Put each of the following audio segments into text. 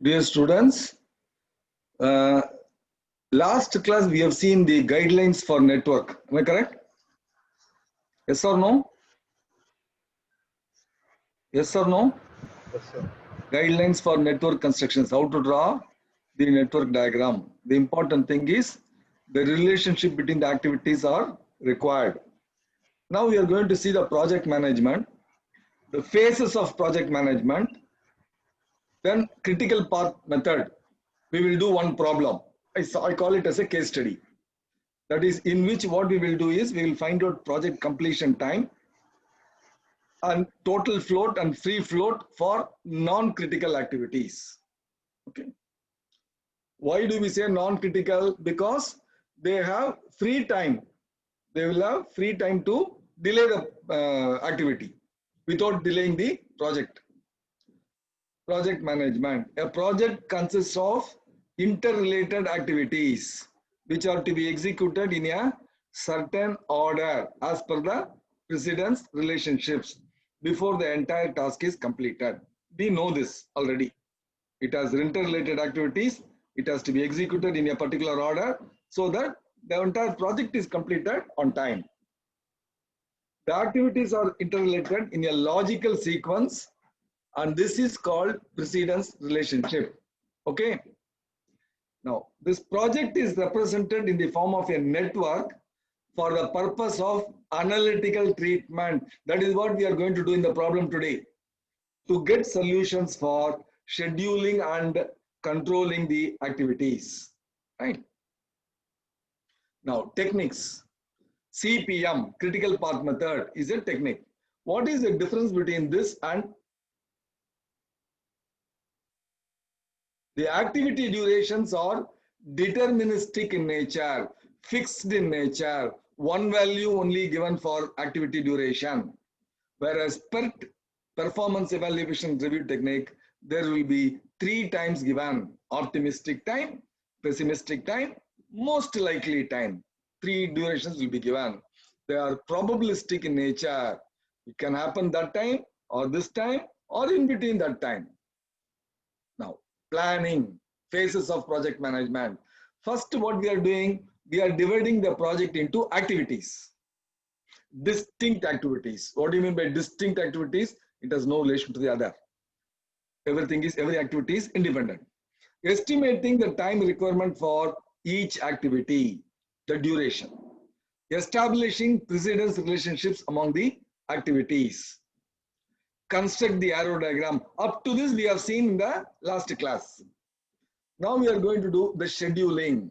Dear students, uh, last class we have seen the guidelines for network. Am I correct? Yes or no? Yes or no? Yes, sir. Guidelines for network constructions. How to draw the network diagram. The important thing is the relationship between the activities are required. Now we are going to see the project management, the phases of project management, then critical path method. We will do one problem. I call it as a case study. That is, in which what we will do is we will find out project completion time and total float and free float for non-critical activities. Okay. Why do we say non-critical? Because they have free time. They will have free time to delay the activity without delaying the project. Project management. A project consists of interrelated activities which are to be executed in a certain order as per the precedence relationships before the entire task is completed. We know this already. It has interrelated activities. It has to be executed in a particular order so that the entire project is completed on time. The activities are interrelated in a logical sequence, and this is called precedence relationship. Okay. Now, this project is represented in the form of a network for the purpose of analytical treatment. That is what we are going to do in the problem today, to get solutions for scheduling and controlling the activities. Right. Now, techniques. CPM, critical path method, is a technique. What is the difference between this and the activity durations are deterministic in nature, fixed in nature, one value only given for activity duration. Whereas PERT, performance evaluation review technique, there will be 3 times given: optimistic time, pessimistic time, most likely time. 3 durations will be given. They are probabilistic in nature. It can happen that time or this time or in between that time. Now, planning, phases of project management. First, what we are doing, we are dividing the project into activities, distinct activities. What do you mean by distinct activities? It has no relation to the other. Every activity is independent. Estimating the time requirement for each activity, the duration. Establishing precedence relationships among the activities. Construct the arrow diagram. Up to this we have seen in the last class. Now we are going to do the scheduling.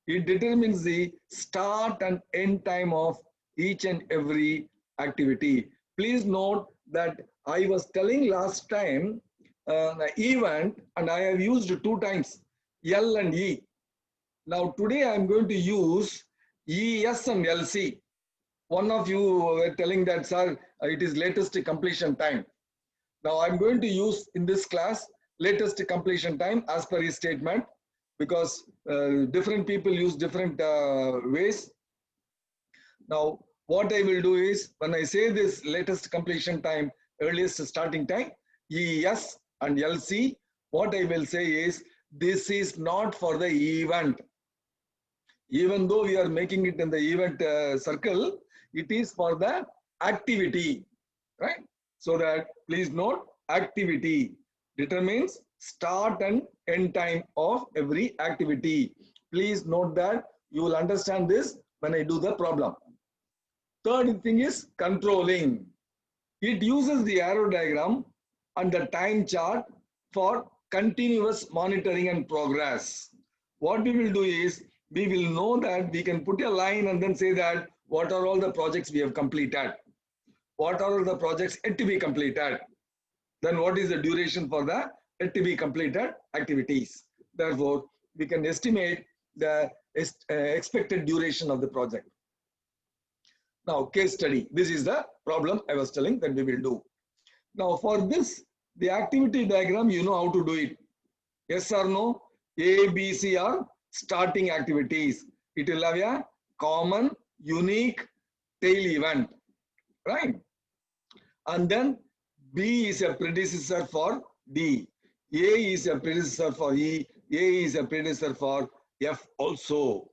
It determines the start and end time of each and every activity. Please note that I was telling last time the event, and I have used 2 times L and E. Now today I am going to use ES and LC. One of you were telling that, sir, it is latest completion time. Now I'm going to use in this class latest completion time as per his statement, because different people use different ways. Now what I will do is, when I say this latest completion time, earliest starting time, ES and LC, what I will say is, this is not for the event. Even though we are making it in the event circle, it is for the activity, right? So that, please note, activity determines start and end time of every activity. Please note that. You will understand this when I do the problem. Third thing is controlling. It uses the arrow diagram and the time chart for continuous monitoring and progress. What we will do is, we will know that we can put a line and then say that what are all the projects we have completed, what are all the projects yet to be completed, then what is the duration for the yet to be completed activities. Therefore, we can estimate the expected duration of the project. Now, case study. This is the problem I was telling that we will do. Now, for this, the activity diagram, you know how to do it. Yes or no? A, B, C are starting activities. It will have a common, unique tail event, right? And then B is a predecessor for D. A is a predecessor for E, A is a predecessor for F also,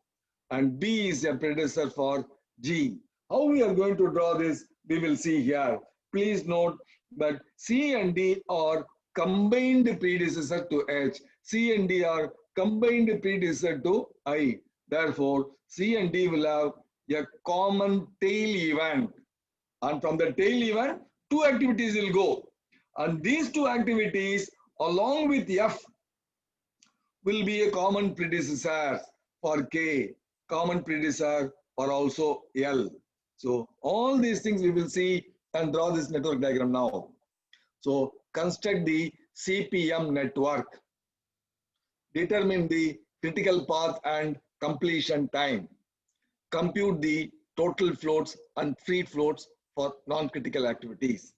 and B is a predecessor for G. How we are going to draw this, we will see here. Please note that C and D are combined predecessor to H. C and D are combined predecessor to I. Therefore, C and D will have a common tail event. And from the tail event, two activities will go. And these two activities, along with F, will be a common predecessor for K, common predecessor for also L. So all these things we will see and draw this network diagram now. So construct the CPM network. Determine the critical path and completion time. Compute the total floats and free floats for non-critical activities.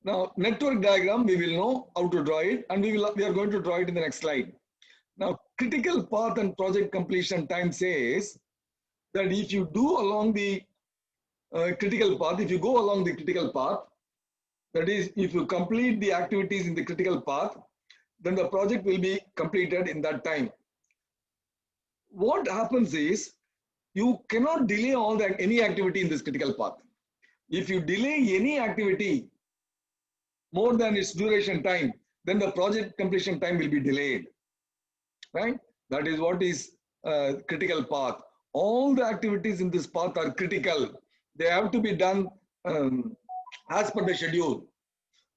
Now, network diagram, we will know how to draw it, and we are going to draw it in the next slide. Now, critical path and project completion time says that if you do along the critical path, if you go along the critical path, that is, if you complete the activities in the critical path, then the project will be completed in that time. What happens is, you cannot delay any activity in this critical path. If you delay any activity more than its duration time, then the project completion time will be delayed. Right? That is what is critical path. All the activities in this path are critical. They have to be done as per the schedule.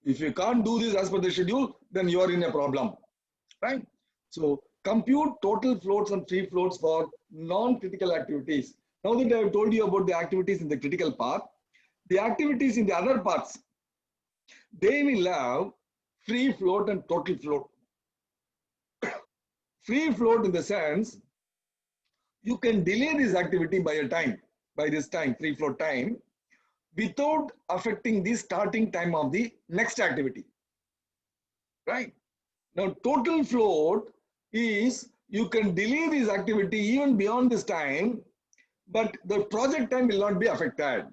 If you can't do this as per the schedule, then you are in a problem. Right? So compute total floats and free floats for non-critical activities. Now that I have told you about the activities in the critical path, the activities in the other paths, they will have free float and total float. Free float in the sense, you can delay this activity by this time, free float time, without affecting the starting time of the next activity. Right? Now, total float is, you can delay this activity even beyond this time, but the project time will not be affected.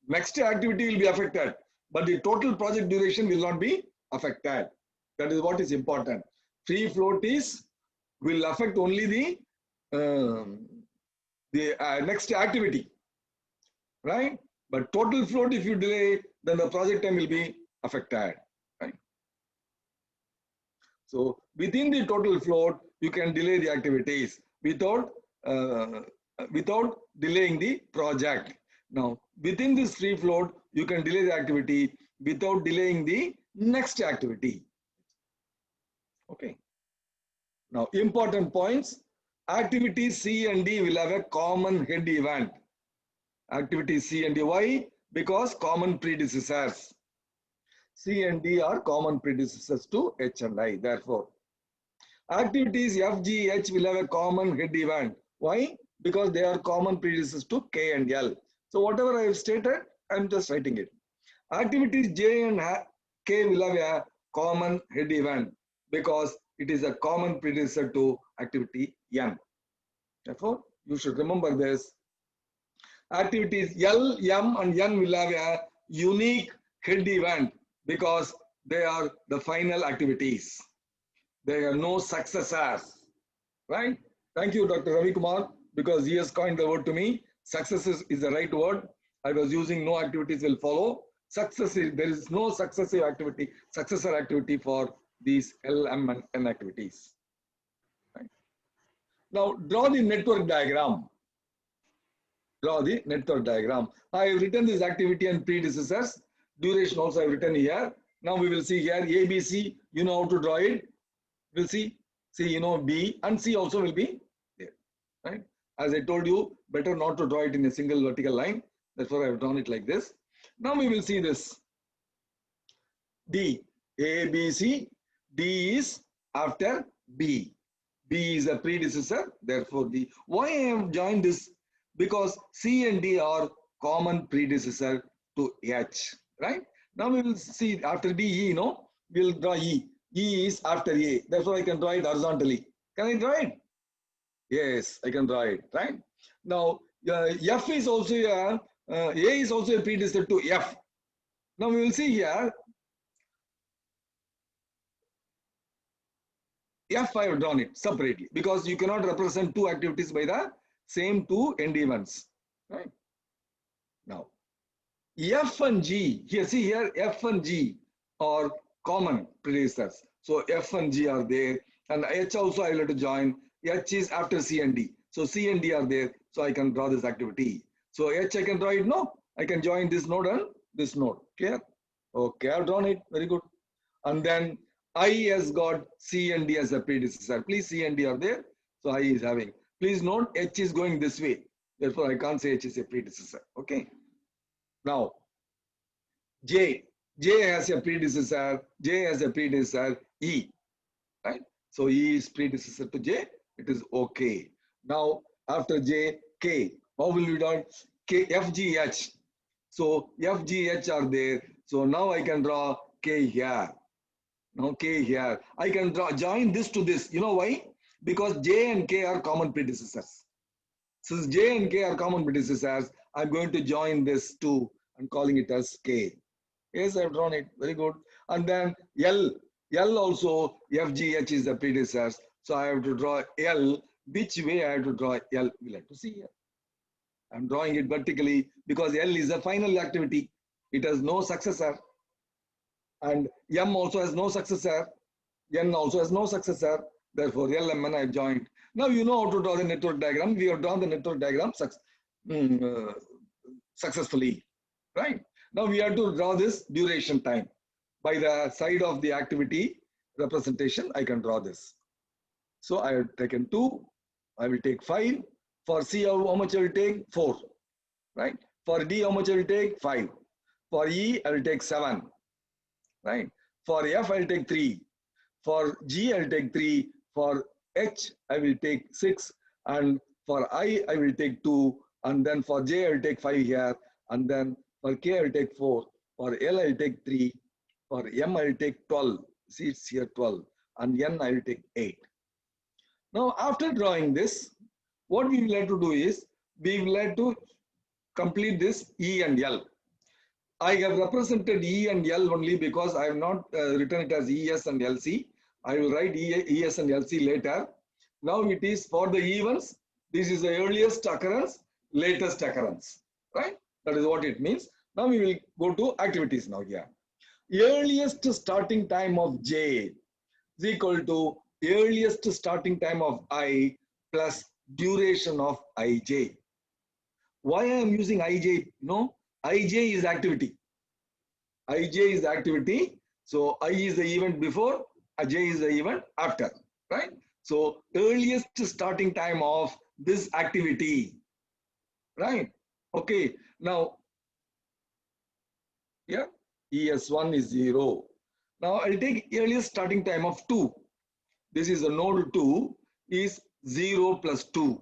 Next activity will be affected, but the total project duration will not be affected. That is what is important. Free float will affect only the next activity, right? But total float, if you delay, then the project time will be affected, right? So within the total float, you can delay the activities without delaying the project. Now, within this free float, you can delay the activity without delaying the next activity. Okay. Now, important points. Activities C and D will have a common head event. Activities C and D. Why? Because common predecessors. C and D are common predecessors to H and I. Therefore, activities F, G, H will have a common head event. Why? Because they are common predecessors to K and L. So whatever I have stated, I am just writing it. Activities J and K will have a common head event because it is a common predecessor to activity N. Therefore, you should remember this. Activities L, M and N will have a unique head event because they are the final activities. There are no successors, right? Thank you, Dr. Ravi Kumar, because he has coined the word to me. Success is the right word. I was using no activities will follow. There is no successor activity for these L, M, and N activities. Right? Now, draw the network diagram. Draw the network diagram. I have written this activity and predecessors. Duration also I have written here. Now we will see here ABC. You know how to draw it. We'll see. C, you know, B and C also will be there. Right? As I told you, better not to draw it in a single vertical line. That's why I have drawn it like this. Now we will see this. D, A, B, C. D is after B. B is a predecessor, therefore D. Why I have joined this? Because C and D are common predecessor to H, right? Now we will see after D, E, we will draw E. E is after A, therefore I can draw it horizontally. Can I draw it? Yes, I can draw it, right? Now, F is also A is also a predecessor to F. Now we will see here, F I have drawn it separately because you cannot represent two activities by the same two end events. Right? Now, F and G, here see here, F and G are common predecessors. So F and G are there, and H also I will have to join. H is after C and D. So C and D are there, so I can draw this activity. So H I can draw it, no? I can join this node and this node. Clear? Okay, I've drawn it. Very good. And then I has got C and D as a predecessor. Please, C and D are there. So I is having. Please note H is going this way. Therefore, I can't say H is a predecessor. Okay. Now, J has a predecessor. J has a predecessor. E. Right. So E is predecessor to J. It is okay. Now, after J, K. How will we do K, F, G, H. So F, G, H are there. So now I can draw K here. Okay, here I can join this to this. You know why? Because J and K are common predecessors. Since J and K are common predecessors, I'm going to join this to and calling it as K. Yes, I've drawn it. Very good. And then L also FGH is the predecessor. So I have to draw L. Which way I have to draw L? We'll have to see here. I'm drawing it vertically because L is a final activity. It has no successor. And M also has no successor. N also has no successor. Therefore, L, M, N I have joined. Now you know how to draw the network diagram. We have drawn the network diagram successfully. Right? Now we have to draw this duration time. By the side of the activity representation, I can draw this. So I have taken 2. I will take 5. For C, how much I will take? 4. Right? For D, how much I will take? 5. For E, I will take 7. Right? For F, I will take 3. For G, I will take 3. For H, I will take 6. And for I will take 2. And then for J, I will take 5 here. And then for K, I will take 4. For L, I will take 3. For M, I will take 12. See, it's here 12. And N, I will take 8. Now, after drawing this, what we will have to do is, we will have to complete this E and L. I have represented E and L only because I have not written it as ES and LC. I will write ES and LC later. Now it is for the events. This is the earliest occurrence, latest occurrence, right? That is what it means. Now we will go to activities now here. Earliest starting time of J is equal to earliest starting time of I plus duration of IJ. Why I am using IJ? No, IJ is activity. IJ is activity. So I is the event before, J is the event after, right? So earliest starting time of this activity, right? Okay, now, yeah, ES1 is 0. Now I'll take earliest starting time of 2. This is a node 2 is 0 plus 2,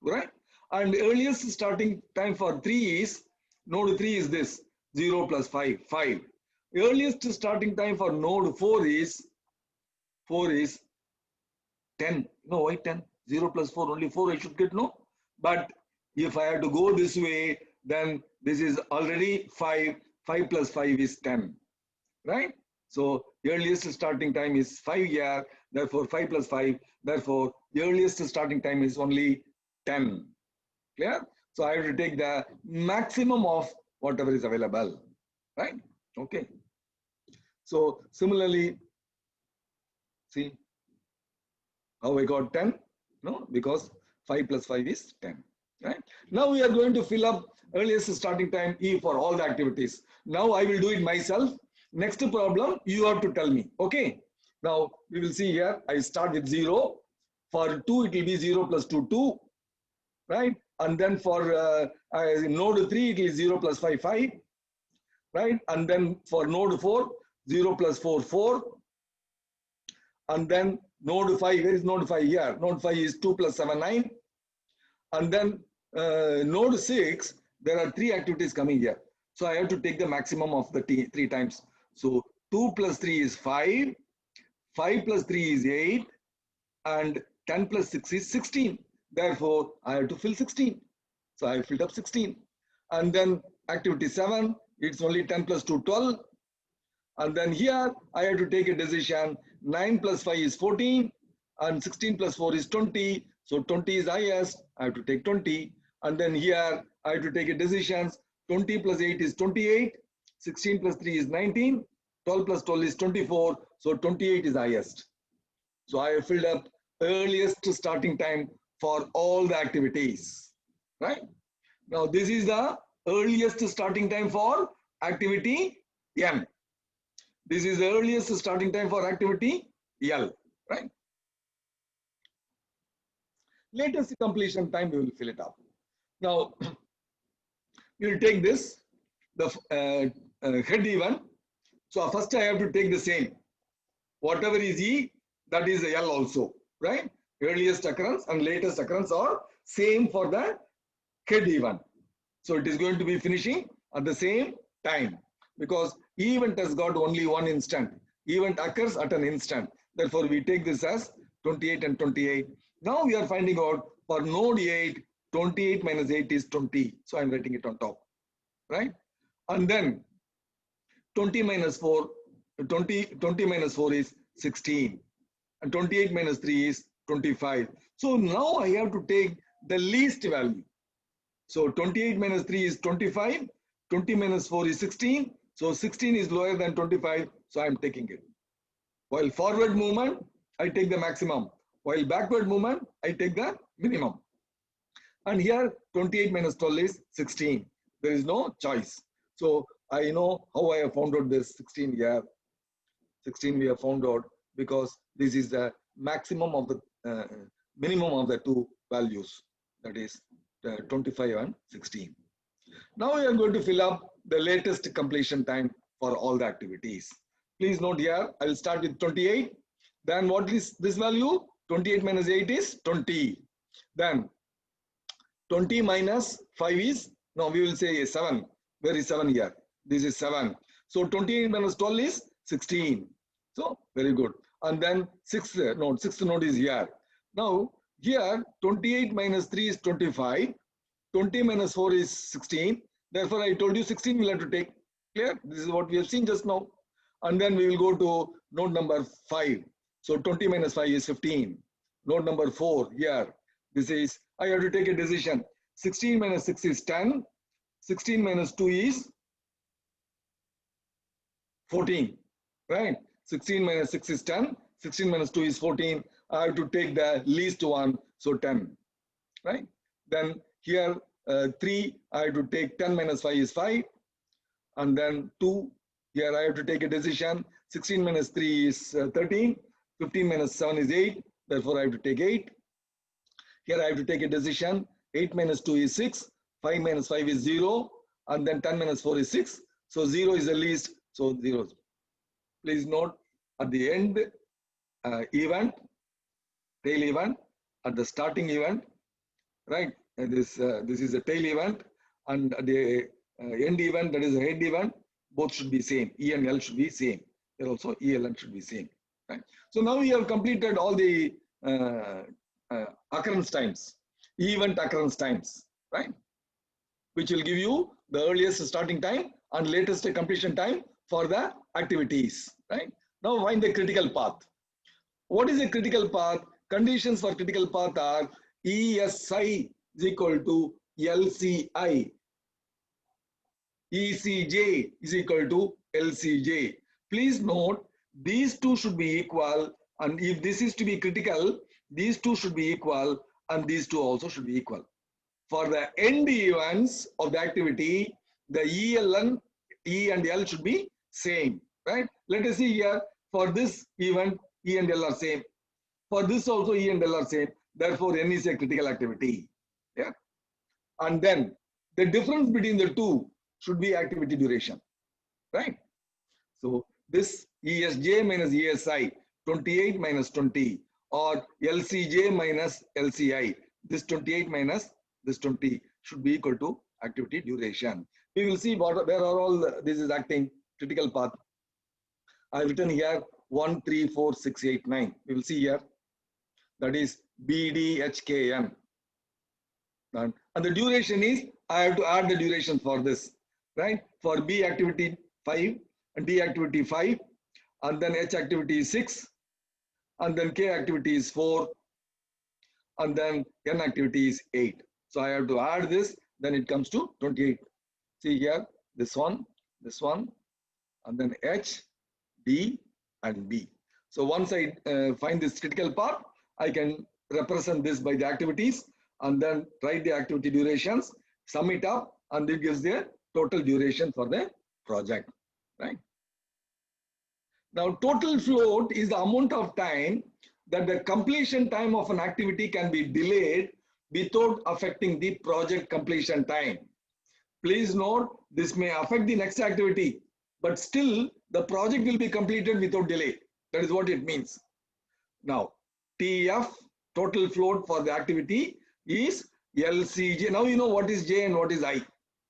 right? And earliest starting time for 3 is, node 3 is this, 0 plus 5, 5. Earliest starting time for node 4 is 10. No, why 10? 0 plus 4, only 4 I should get, no? But if I have to go this way, then this is already 5. 5 plus 5 is 10, right? So earliest starting time is 5 here, therefore 5 plus 5, therefore earliest starting time is only 10. Clear? So I have to take the maximum of whatever is available, right? Okay. So similarly, see how I got 10? No, because 5 plus 5 is 10, right? Now we are going to fill up earliest starting time E for all the activities. Now I will do it myself. Next problem, you have to tell me, okay? Now we will see here, I start with 0. For 2, it will be 0 plus 2, 2, right? And then for node 3, it is 0 plus 5, 5, right? And then for node 4, 0 plus 4, 4. And then node 5, where is node 5 here? Node 5 is 2 plus 7, 9. And then node 6, there are 3 activities coming here. So I have to take the maximum of the 3 times. So 2 plus 3 is 5, 5 plus 3 is 8, and 10 plus 6 is 16. Therefore, I have to fill 16. So I filled up 16. And then activity 7, it's only 10 plus 2, 12. And then here, I have to take a decision. 9 plus 5 is 14. and 16 plus 4 is 20. So 20 is highest. I have to take 20. And then here I have to take a decision. 20 plus 8 is 28. 16 plus 3 is 19. 12 plus 12 is 24. So 28 is highest. So I have filled up earliest starting time for all the activities. Right? Now this is the earliest starting time for activity N. This is the earliest starting time for activity L. Right? Latest completion time, we will fill it up. Now, we will take this, the head event. So first I have to take the same. Whatever is E, that is L also, right? Earliest occurrence and latest occurrence are same for the head event. So it is going to be finishing at the same time because event has got only one instant. Event occurs at an instant. Therefore, we take this as 28 and 28. Now we are finding out for node 8, 28 minus 8 is 20. So I'm writing it on top, right? And then 20 minus 4, 20 minus 4 is 16. And 28 minus 3 is 25. So now I have to take the least value. So 28 minus 3 is 25. 20 minus 4 is 16. So 16 is lower than 25. So I'm taking it. While forward movement, I take the maximum. While backward movement, I take the minimum. And here 28 minus 12 is 16. There is no choice. So I know how I have found out this 16 here. 16 we have found out because this is the maximum of the minimum of the two values. That is 25 and 16. Now we are going to fill up the latest completion time for all the activities. Please note here, I will start with 28. Then what is this value? 28 minus 8 is 20. Then 20 minus 5 is, no, we will say 7. Where is 7 here? This is 7. So 28 minus 12 is 16. So very good. And then sixth node is here. Now here 28 minus 3 is 25. 20 minus 4 is 16. Therefore, I told you 16 we'll have to take. Clear? This is what we have seen just now. And then we will go to node number 5. So 20 minus 5 is 15. Node number 4 here. This is, I have to take a decision. 16 minus 6 is 10. 16 minus 2 is 14. Right? 16 minus 6 is 10. 16 minus 2 is 14. I have to take the least one. So 10. Right? Then here 3, I have to take 10 minus 5 is 5. And then 2, here I have to take a decision. 16 minus 3 is 13. 15 minus 7 is 8. Therefore, I have to take 8. Here I have to take a decision. 8 minus 2 is 6. 5 minus 5 is 0. And then 10 minus 4 is 6. So 0 is the least. So 0. Please note at the end event, tail event, at the starting event, right? This is a tail event, and the end event, that is a head event, both should be same. E and L should be same. Here also E and L should be same. Right? So now we have completed all the occurrence times, event occurrence times, right? Which will give you the earliest starting time and latest completion time for the activities, right? Now find the critical path. What is a critical path? Conditions for critical path are ESI is equal to LCI. ECJ is equal to LCJ. Please note, these two should be equal, and if this is to be critical, these two should be equal, and these two also should be equal. For the end events of the activity, the ELN, E and L should be same, right? Let us see here, for this event, E and L are same. For this also, E and L are same. Therefore, N is a critical activity. Yeah. And then the difference between the two should be activity duration, right? So this ESJ minus ESI, 28 minus 20, or LCJ minus LCI, this 28 minus this 20 should be equal to activity duration. We will see where are all this is acting critical path. I have written here 1, 3, 4, 6, 8, 9. We will see here. That is BDHKN. And the duration is, I have to add the duration for this, right? For B activity 5 and D activity 5, and then H activity is 6, and then K activity is 4, and then N activity is 8. So I have to add this, then it comes to 28. See here, this one, and then H, D, and B. So once I find this critical part, I can represent this by the activities and then write the activity durations, sum it up, and it gives the total duration for the project, right? Now, total float is the amount of time that the completion time of an activity can be delayed without affecting the project completion time. Please note, this may affect the next activity, but still the project will be completed without delay. That is what it means. Now, TF, total float for the activity, is LCJ. Now you know what is J and what is I,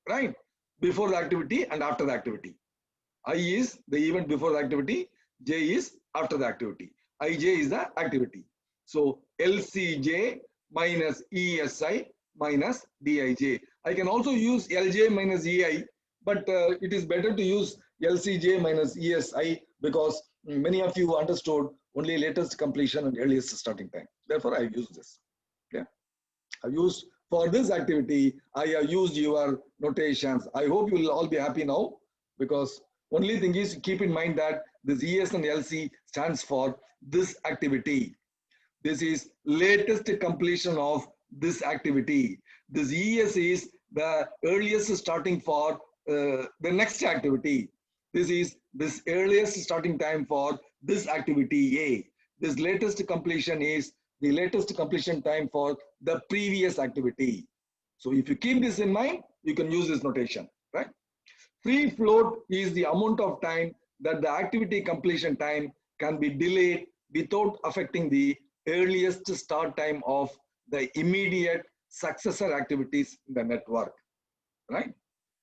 right? Before the activity and after the activity. I is the event before the activity, J is after the activity. IJ is the activity. So LCJ minus ESI minus DIJ. I can also use LJ minus EI, but it is better to use LCJ minus ESI because many of you understood only latest completion and earliest starting time. Therefore, I use this. Okay. I used for this activity, I have used your notations. I hope you will all be happy now, because only thing is keep in mind that this ES and LC stands for this activity. This is latest completion of this activity. This ES is the earliest starting for the next activity. This is this earliest starting time for this activity A. This latest completion is the latest completion time for the previous activity. So if you keep this in mind, you can use this notation, right? Free float is the amount of time that the activity completion time can be delayed without affecting the earliest start time of the immediate successor activities in the network, right?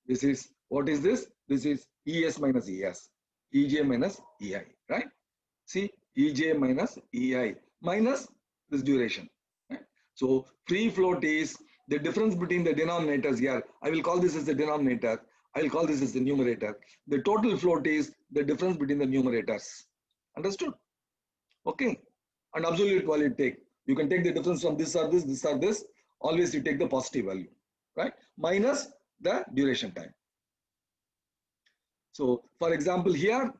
This is, what is this? This is ES minus ES, EJ minus EI, right? See, EJ minus EI minus this duration, right? So free float is the difference between the denominators here. I will call this as the denominator. I will call this as the numerator. The total float is the difference between the numerators. Understood? Okay. And absolute value take. You can take the difference from this or this, this or this. Always you take the positive value, right? Minus the duration time. So for example, here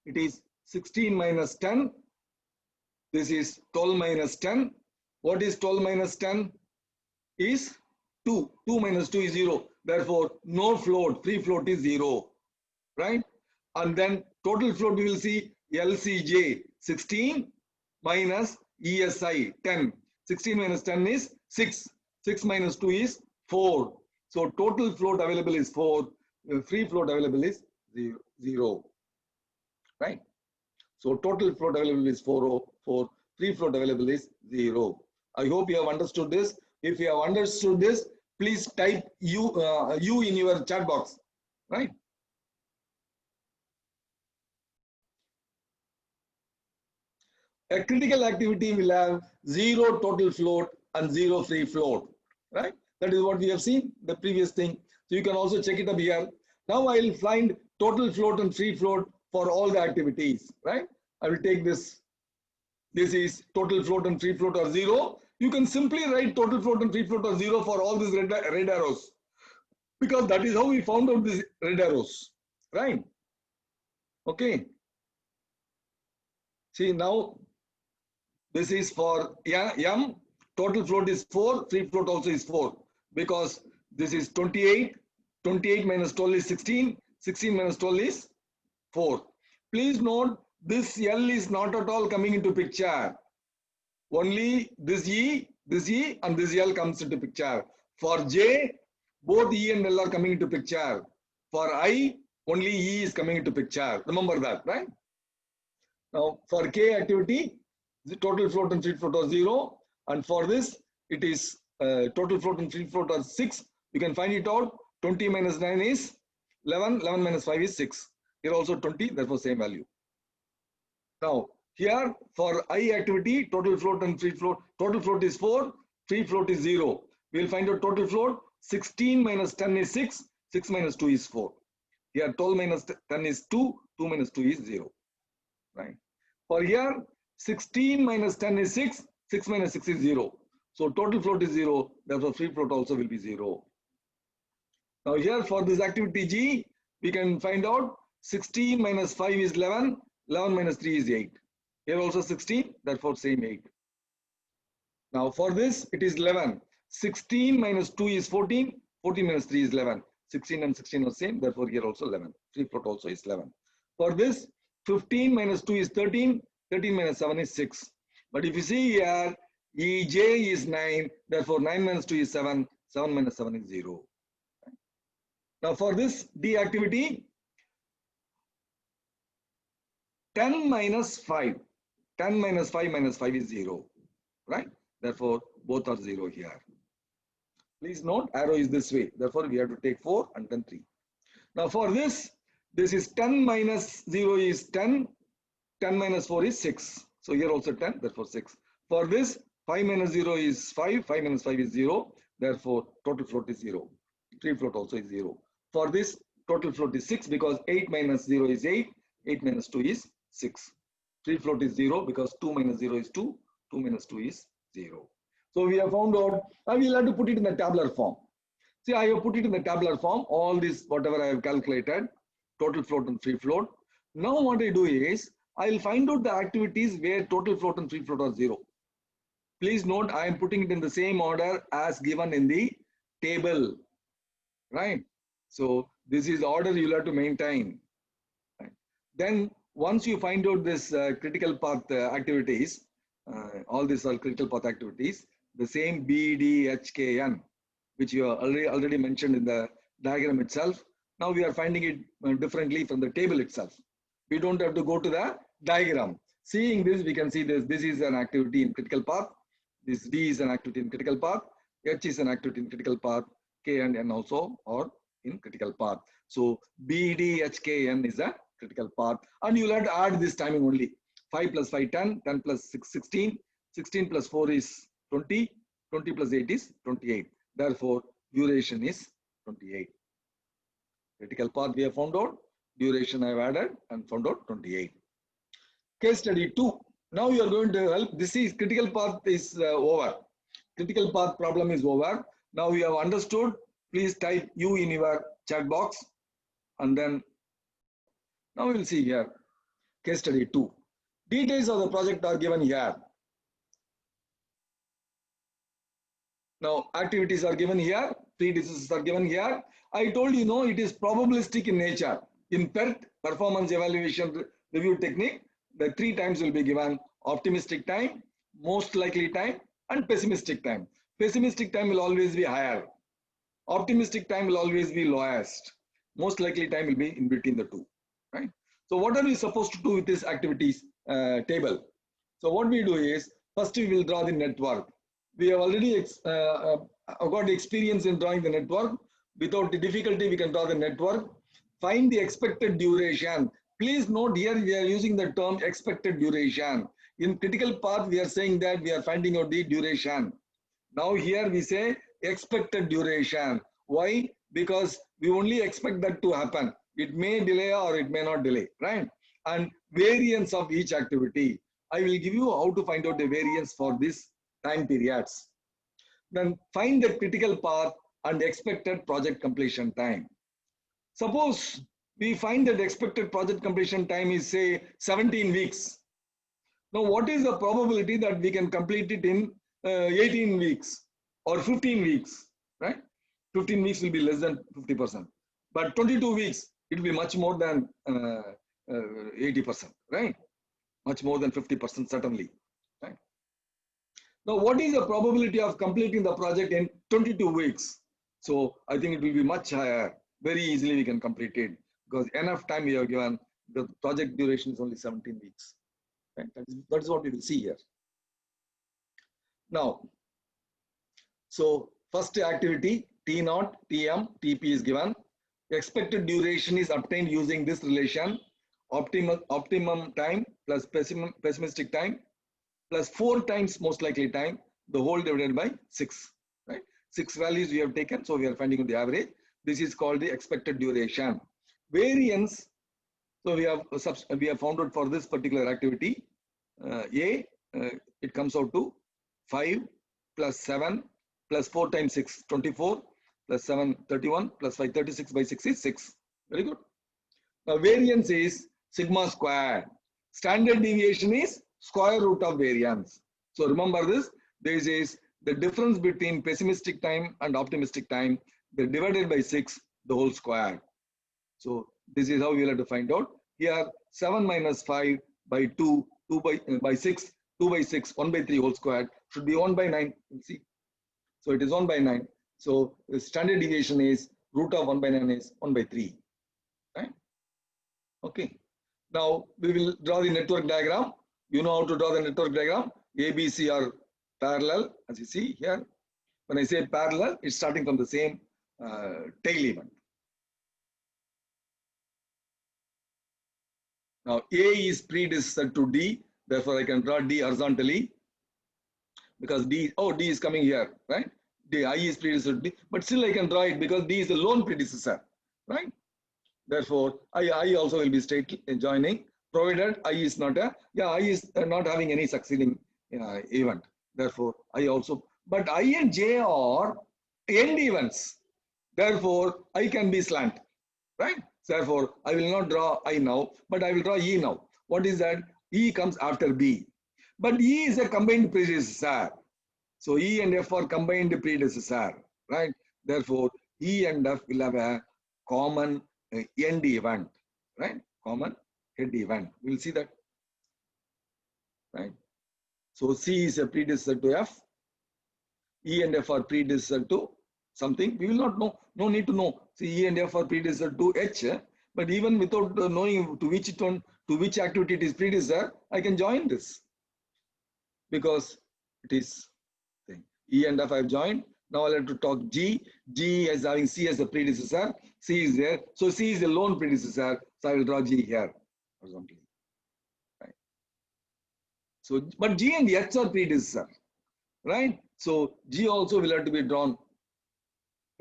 it is 16 minus 10. This is 12 minus 10. What is 12 minus 10? Is 2. 2 minus 2 is 0. Therefore, no float, free float is 0, right? And then total float we will see LCJ 16 minus ESI 10. 16 minus 10 is 6. 6 minus 2 is 4. So total float available is 4. Free float available is 0, right? So total float available is 4. Free float available is 0. I hope you have understood this. If you have understood this, please type U in your chat box, right? A critical activity will have 0 total float and 0 free float, right? That is what we have seen, the previous thing. So you can also check it up here. Now I will find total float and free float for all the activities, right? I will take this. This is total float and free float are 0. You can simply write total float and free float are 0 for all these red arrows, because that is how we found out these red arrows, right? Okay. See, now this is for M. Total float is 4. Free float also is 4, because this is 28. 28 minus 12 is 16. 16 minus 12 is 4. Please note, this L is not at all coming into picture. Only this E, and this L comes into picture. For J, both E and L are coming into picture. For I, only E is coming into picture. Remember that, right? Now, for K activity, the total float and free float are 0. And for this, it is total float and free float are 6. You can find it out. 20 minus 9 is 11. 11 minus 5 is 6. Here also 20, therefore same value. Now, here for I activity, total float and free float, total float is 4, free float is 0. We will find out total float. 16 minus 10 is 6, 6 minus 2 is 4. Here 12 minus 10 is 2, 2 minus 2 is 0. Right. For here, 16 minus 10 is 6. 6 minus 6 is 0. So total float is 0. Therefore, free float also will be 0. Now here for this activity G, we can find out 16 minus 5 is 11. 11 minus 3 is 8. Here also 16. Therefore, same 8. Now for this, it is 11. 16 minus 2 is 14. 14 minus 3 is 11. 16 and 16 are same. Therefore, here also 11. Free float also is 11. For this, 15 minus 2 is 13. 13 minus 7 is 6. But if you see here, EJ is 9. Therefore, 9 minus 2 is 7. 7 minus 7 is 0. Now for this D activity, 10 minus 5. 10 minus 5 minus 5 is 0. Right? Therefore, both are 0 here. Please note, arrow is this way. Therefore, we have to take 4 and then 3. Now for this is 10 minus 0 is 10. 10 minus 4 is 6. So here also 10, therefore 6. For this, 5 minus 0 is 5. 5 minus 5 is 0. Therefore, total float is 0. Free float also is 0. For this, total float is 6 because 8 minus 0 is 8. 8 minus 2 is 6. Free float is 0 because 2 minus 0 is 2. 2 minus 2 is 0. So we have found out, I will have to put it in the tabular form. See, I have put it in the tabular form, all this, whatever I have calculated, total float and free float. Now what I do is, I will find out the activities where total float and free float are 0. Please note, I am putting it in the same order as given in the table, right? So this is the order you will have to maintain. Right? Then once you find out this critical path activities, all these are critical path activities, the same B, D, H, K, N, which you already mentioned in the diagram itself. Now we are finding it differently from the table itself. We don't have to go to the diagram. Seeing this, we can see this. This is an activity in critical path. This D is an activity in critical path. H is an activity in critical path. K and N also are in critical path. So B, D, H, K, N is a critical path. And you'll have to add this timing only. 5 plus 5, 10. 10 plus 6, 16. 16 plus 4 is 20. 20 plus 8 is 28. Therefore, duration is 28. Critical path we have found out. Duration I have added and found out 28. Case study 2. Now you are going to help. This is critical path is over. Critical path problem is over. Now we have understood. Please type U in your chat box. And then now we will see here. Case study 2. Details of the project are given here. Now activities are given here. Pre-decisions are given here. I told you, no, it is probabilistic in nature. In PERT, performance evaluation review technique, the 3 times will be given: optimistic time, most likely time, and pessimistic time. Pessimistic time will always be higher. Optimistic time will always be lowest. Most likely time will be in between the two, right? So what are we supposed to do with this activities table? So what we do is, first we will draw the network. We have already got experience in drawing the network. Without the difficulty, we can draw the network. Find the expected duration. Please note here we are using the term expected duration. In critical path, we are saying that we are finding out the duration. Now here we say expected duration. Why? Because we only expect that to happen. It may delay or it may not delay, right? And variance of each activity. I will give you how to find out the variance for this time periods. Then find the critical path and expected project completion time. Suppose we find that expected project completion time is, say, 17 weeks. Now, what is the probability that we can complete it in 18 weeks or 15 weeks, right? 15 weeks will be less than 50%. But 22 weeks, it will be much more than 80%, right? Much more than 50%, certainly, right? Now, what is the probability of completing the project in 22 weeks? So, I think it will be much higher. Very easily we can complete it because enough time we have given. The project duration is only 17 weeks. Right? That is what we will see here. Now, so first activity T0, Tm, Tp is given. Expected duration is obtained using this relation: optimum time plus pessimistic time plus 4 times most likely time, the whole divided by 6. Right? 6 values we have taken, so we are finding the average. This is called the expected duration. Variance. So we have found out for this particular activity. A, it comes out to 5 plus 7 plus 4 times 6, 24 plus 7, 31 plus 5, 36 by 6 is 6. Very good. Now variance is sigma squared. Standard deviation is square root of variance. So remember this. This is the difference between pessimistic time and optimistic time. They divided by 6, the whole square. So this is how we will have to find out. Here 7 minus 5 by 2, 2 by 6, 2 by 6, 1 by 3 whole square should be 1 by 9. See, so it is 1 by 9. So the standard deviation is root of 1 by 9 is 1 by 3. Right? Okay. Now we will draw the network diagram. You know how to draw the network diagram. A, B, C are parallel, as you see here. When I say parallel, it's starting from the same tail event. Now A is predecessor to D, therefore I can draw D horizontally because D is coming here, right? D, I is predecessor to D, but still I can draw it because D is the lone predecessor, right? Therefore, I also will be straight joining, provided I is not having any succeeding event. Therefore, I also, but I and J are end events. Therefore, I can be slant, right? Therefore, I will not draw I now, but I will draw E now. What is that? E comes after B. But E is a combined predecessor. So E and F are combined predecessor, right? Therefore, E and F will have a common end event, right? Common head event. We'll see that, right? So C is a predecessor to F. E and F are predecessor to something. We will not know. No need to know. See, E and F are predecessor to H. But even without knowing to which activity it is predecessor, I can join this because it is thing. E and F I have joined. Now I'll have to talk G. G is having C as a predecessor. C is there. So C is a lone predecessor. So I will draw G here horizontally. Right. So, but G and H are predecessor. Right. So G also will have to be drawn.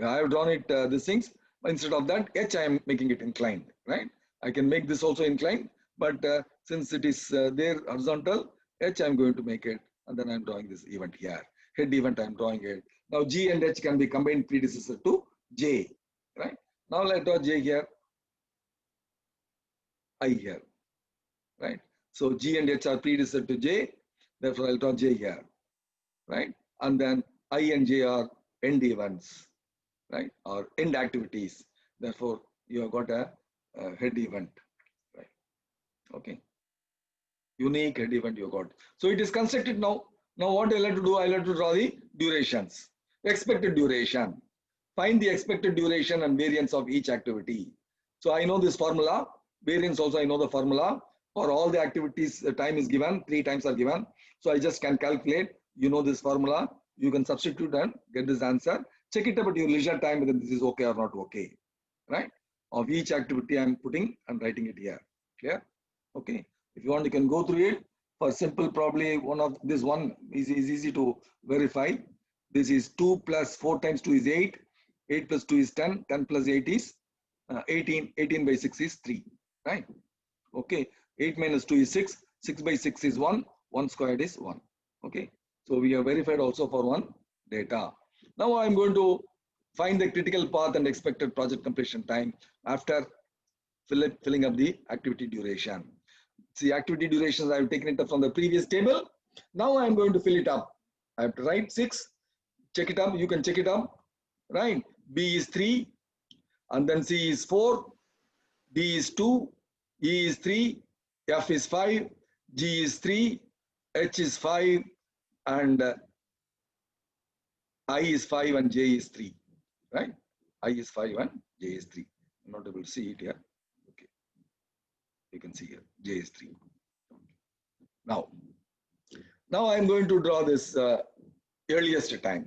I have drawn it these things. Instead of that, H I am making it inclined. Right. I can make this also inclined. But since it is there horizontal, H I am going to make it. And then I am drawing this event here. Head event I am drawing it. Now G and H can be combined predecessor to J, right? Now let's draw J here, I here, right? So G and H are predecessor to J, therefore I'll draw J here, right? And then I and J are end events, right? Or end activities. Therefore, you have got a head event, right? Okay. Unique head event you got. So it is constructed now. Now what I'll have to do, I'll have to draw the durations. Expected duration. Find the expected duration and variance of each activity. So I know this formula. Variance also I know the formula. For all the activities, the time is given. 3 times are given. So I just can calculate. You know this formula. You can substitute and get this answer. Check it up at your leisure time whether this is okay or not okay. Right? Of each activity I'm putting and writing it here. Clear? Okay. If you want, you can go through it. For simple, probably one of this one is easy to verify. This is 2 plus 4 times 2 is 8. 8 plus 2 is 10. 10 plus 8 is 18. 18 by 6 is 3. Right? Okay. 8 minus 2 is 6. 6 by 6 is 1. 1 squared is 1. Okay. So we have verified also for one data. Now I'm going to find the critical path and expected project completion time after filling up the activity duration. See, activity durations, I have taken it up from the previous table. Now I am going to fill it up. I have to write 6, check it up, you can check it up, right? B is 3, and then C is 4, D is 2, E is 3, F is 5, G is 3, H is 5, and I is 5 and J is 3, right? I is 5 and J is 3. I'm not able to see it here. Okay. You can see here, J is 3. Now I'm going to draw this earliest time.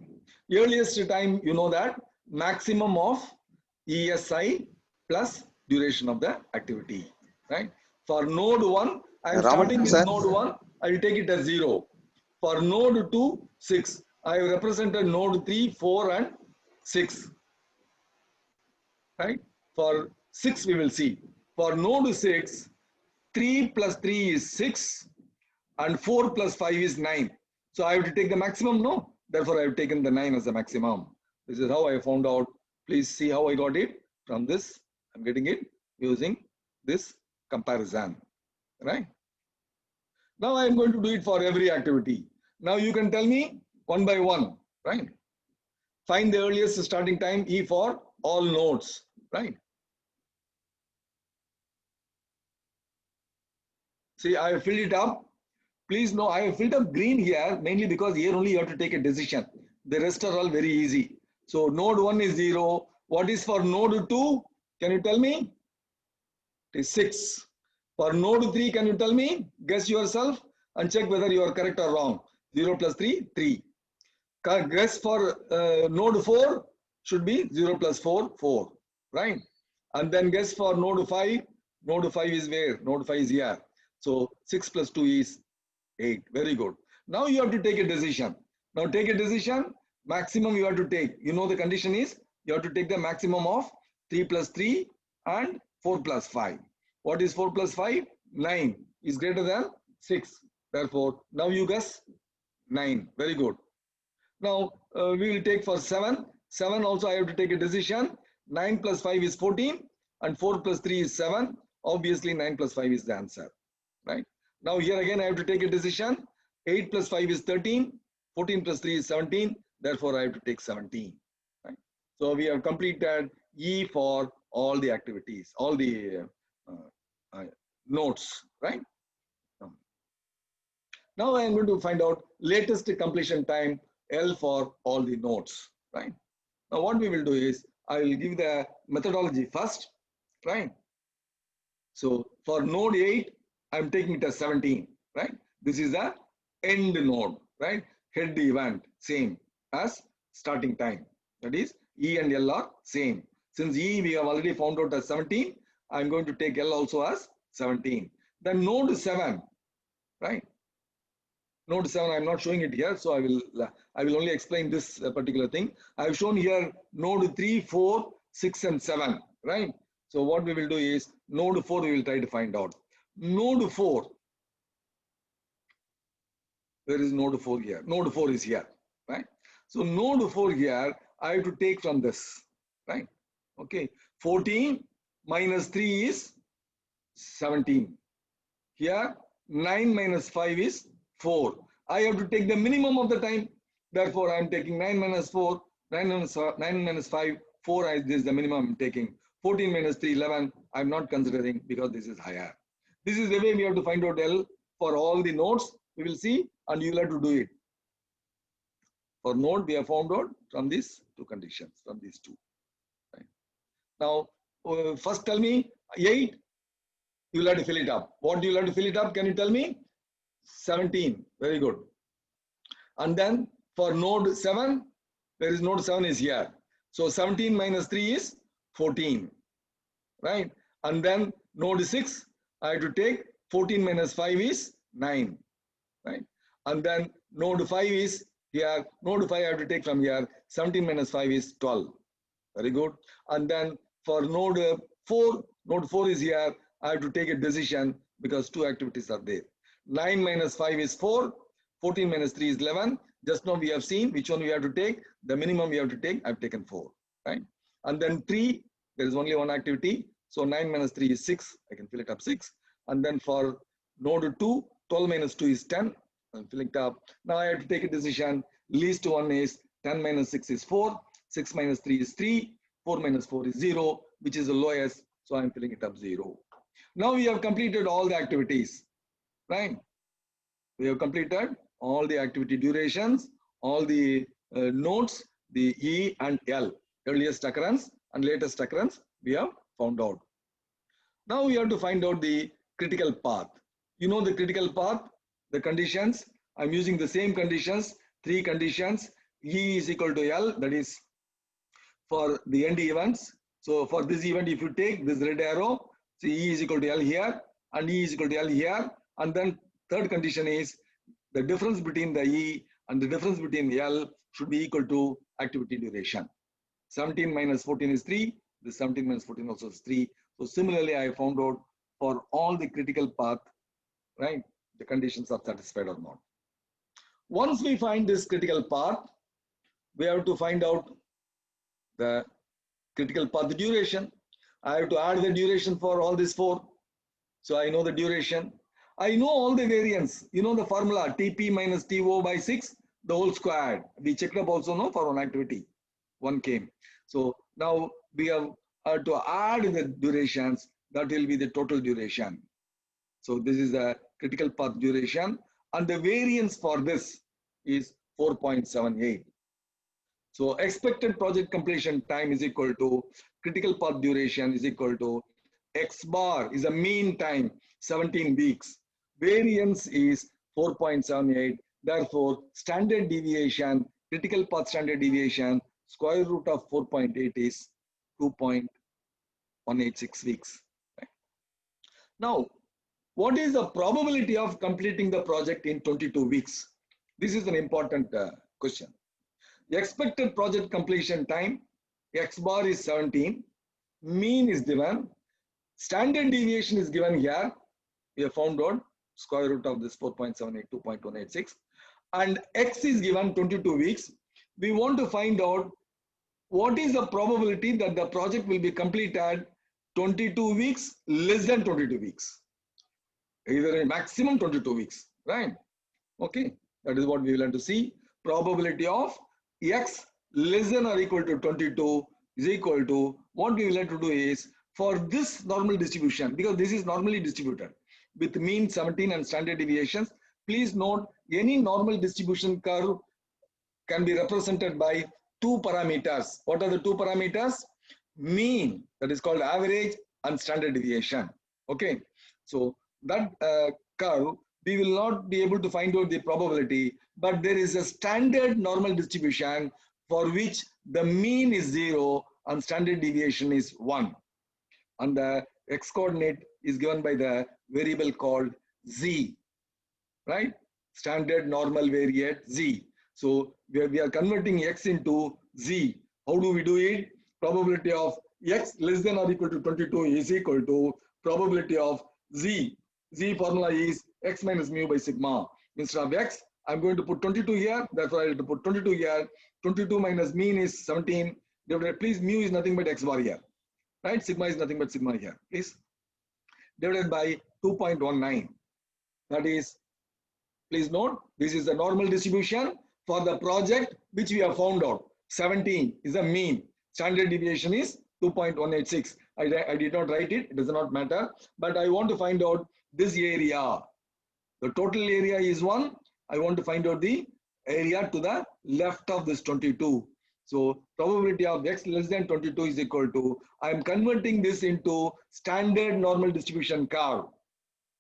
Earliest time, you know that maximum of ESI plus duration of the activity, right? For node 1, I am starting with node 1, I will take it as 0. For node 2, 6. I have represented node 3, 4 and 6, right? For 6, we will see. For node 6, 3 plus 3 is 6. and 4 plus 5 is 9. So I have to take the maximum, no? Therefore, I have taken the 9 as the maximum. This is how I found out. Please see how I got it from this. I'm getting it using this comparison, right? Now I am going to do it for every activity. Now you can tell me one by one, right? Find the earliest starting time E for all nodes, right? See, I have filled it up. Please know I have filled up green here mainly because here only you have to take a decision. The rest are all very easy. So node 1 is 0. What is for node 2? Can you tell me? It is 6. For node 3, can you tell me? Guess yourself and check whether you are correct or wrong. 0 plus 3, 3. Guess for node 4 should be 0 plus 4, 4. Right? And then guess for node 5. Node 5 is where? Node 5 is here. So 6 plus 2 is 8. Very good. Now you have to take a decision. Now take a decision. Maximum you have to take. You know the condition is you have to take the maximum of 3 plus 3 and 4 plus 5. What is 4 plus 5? 9 is greater than 6. Therefore, now you guess 9. Very good. Now we will take for 7. 7 also I have to take a decision. 9 plus 5 is 14 and 4 plus 3 is 7. Obviously 9 plus 5 is the answer. Right? Now here again I have to take a decision. 8 plus 5 is 13. 14 plus 3 is 17. Therefore I have to take 17. Right? So we have completed E for all the activities, all the nodes, right? Now I am going to find out latest completion time L for all the nodes, right? Now what we will do is I will give the methodology first, right? So for node 8, I am taking it as 17, right? This is the end node, right? Head event, same as starting time. That is E and L are same. Since E we have already found out as 17, I am going to take L also as 17. Then node 7, right? Node 7, I am not showing it here, so I will only explain this particular thing. I have shown here node 3, 4, 6 and 7, right? So what we will do is node 4 we will try to find out. Node 4, where is node 4 here? Node 4 is here, right? So node 4 here, I have to take from this, right? Okay, 14 minus 3 is 17. Here, 9 minus 5 is 4. I have to take the minimum of the time. Therefore, I am taking 9 minus 4, 9 minus 5, 4 this is the minimum I am taking. 14 minus 3, 11. I am not considering because this is higher. This is the way we have to find out L for all the nodes. We will see and you will have to do it. For node, we have found out from these two conditions, from these two. Right. Now, first tell me 8. You will have to fill it up. What do you have to fill it up? Can you tell me? 17. Very good. And then for node 7, where is node 7 is here. So 17 minus 3 is 14. Right? And then node 6, I have to take 14 minus 5 is 9. Right? And then node 5 is here. Node 5 I have to take from here. 17 minus 5 is 12. Very good. And then for node 4 is here. I have to take a decision because two activities are there. 9 minus 5 is 4. 14 minus 3 is 11. Just now we have seen which one we have to take. The minimum we have to take, I've taken 4. Right? And then 3, there is only one activity. So 9 minus 3 is 6. I can fill it up 6. And then for node 2, 12 minus 2 is 10. I'm filling it up. Now I have to take a decision. Least one is 10 minus 6 is 4. 6 minus 3 is 3. 4 minus 4 is 0, which is the lowest. So I'm filling it up 0. Now we have completed all the activities, right? We have completed all the activity durations, all the nodes, the E and L, earliest occurrence and latest occurrence we have found out. Now we have to find out the critical path. You know the critical path, the conditions. I'm using the same conditions, 3 conditions. E is equal to L, that is for the end events. So for this event, if you take this red arrow, see E is equal to L here and E is equal to L here. And then third condition is the difference between the E and the difference between the L should be equal to activity duration. 17 minus 14 is 3. The 17 minus 14 also is 3. So similarly, I found out for all the critical path, right? the conditions are satisfied or not. Once we find this critical path, we have to find out the critical path duration. I have to add the duration for all these four. So I know the duration. I know all the variance. You know the formula Tp minus To by 6, the whole squared. We checked up also no for one activity. One came. So now we have to add the durations. That will be the total duration. So this is the critical path duration. And the variance for this is 4.78. So expected project completion time is equal to critical path duration is equal to X bar is a mean time, 17 weeks. Variance is 4.78. Therefore, standard deviation, critical path standard deviation, square root of 4.8 is 2.186 weeks. Now, what is the probability of completing the project in 22 weeks? This is an important question. The expected project completion time, X bar is 17, mean is given, standard deviation is given here. We have found out square root of this 4.78, 2.186, and X is given 22 weeks. We want to find out what is the probability that the project will be completed 22 weeks, less than 22 weeks. Either a maximum 22 weeks, right? Okay, that is what we will have to see. Probability of X less than or equal to 22 is equal to, what we will have to do is, for this normal distribution, because this is normally distributed with mean 17 and standard deviations, please note any normal distribution curve can be represented by two parameters. What are the two parameters? Mean, that is called average, and standard deviation. Okay, so that curve, we will not be able to find out the probability, but there is a standard normal distribution for which the mean is 0 and standard deviation is 1. And the x coordinate is given by the variable called z, right? Standard normal variate z. So we are converting x into z. How do we do it? Probability of x less than or equal to 22 is equal to probability of z. Z formula is x minus mu by sigma. Instead of x, I'm going to put 22 here. Therefore, I have to put 22 here. 22 minus mean is 17. Please, mu is nothing but x bar here. Right? Sigma is nothing but sigma here. Please. Divided by 2.19. That is, please note, this is the normal distribution for the project which we have found out. 17 is the mean. Standard deviation is 2.186. I did not write it. It does not matter. But I want to find out this area. The total area is 1. I want to find out the area to the left of this 22. So probability of x less than 22 is equal to, I am converting this into standard normal distribution curve,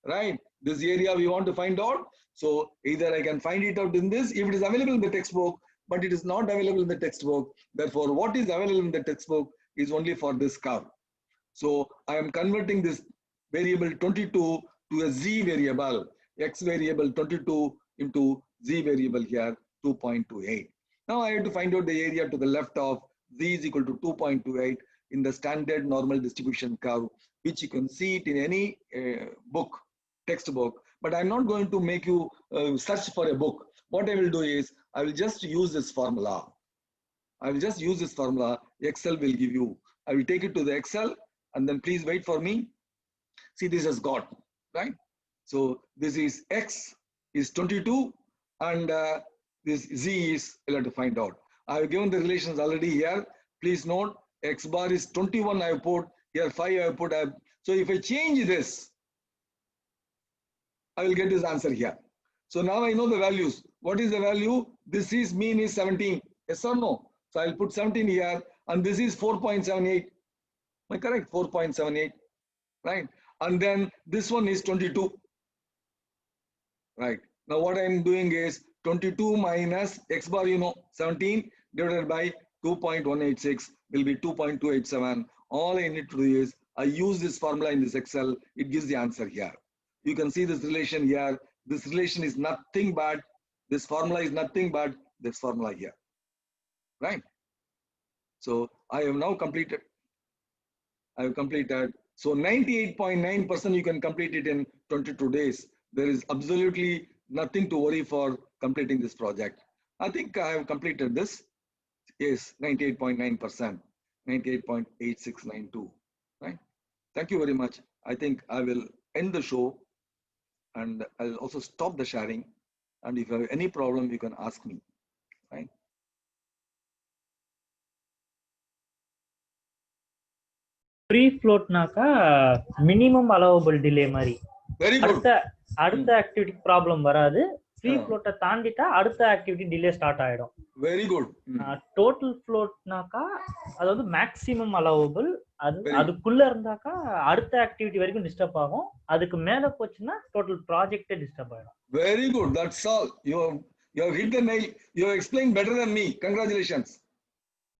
right? This area we want to find out. So either I can find it out in this, if it is available in the textbook, but it is not available in the textbook. Therefore, what is available in the textbook is only for this curve. So I am converting this variable 22 to a z variable, x variable 22 into z variable here, 2.28. Now I have to find out the area to the left of z is equal to 2.28 in the standard normal distribution curve, which you can see it in any book, textbook. But I'm not going to make you search for a book. What I will do is, I will just use this formula. I will just use this formula. Excel will give you. I will take it to the Excel, and then please wait for me. See, this has got, right? So this is x is 22, and this z is, I'll have to find out. I have given the relations already here. Please note, x bar is 21 I have put, here 5 I have put. So if I change this, I will get this answer here. So now I know the values. What is the value? This is mean is 17. Yes or no? So I'll put 17 here, and this is 4.78. Am I correct? 4.78, right? And then this one is 22, right? Now what I'm doing is 22 minus x bar, 17 divided by 2.186 will be 2.287. All I need to do is I use this formula in this Excel. It gives the answer here. You can see this relation here. This relation is nothing but, this formula is nothing but this formula here, right? So I have now completed. I have completed. So 98.9% you can complete it in 22 days. There is absolutely nothing to worry for completing this project. I think I have completed this. Yes, 98.9%, 98.8692. Right? Thank you very much. I think I will end the show and I'll also stop the sharing. And if you have any problem, you can ask me. Right? Free float naka minimum allowable delay mari. Very good. அடுத்த activity problem வராது. Free ஃப்ளோட்டை தாண்டிட்டா அடுத்த activity delay start ஆயிடும். Very good. Total ஃப்ளோட்னாக்கா அதாவது maximum allowable, அதுக்குள்ள இருந்தாக்கா அடுத்த activity வரைக்கும் disturb ஆகும். அதுக்கு மேல போச்சுன்னா டோட்டல் ப்ராஜெக்டே டிஸ்டர்ப் ஆயிடும். Very good. That's all. You have hit the nail. You have explained better than me. Congratulations.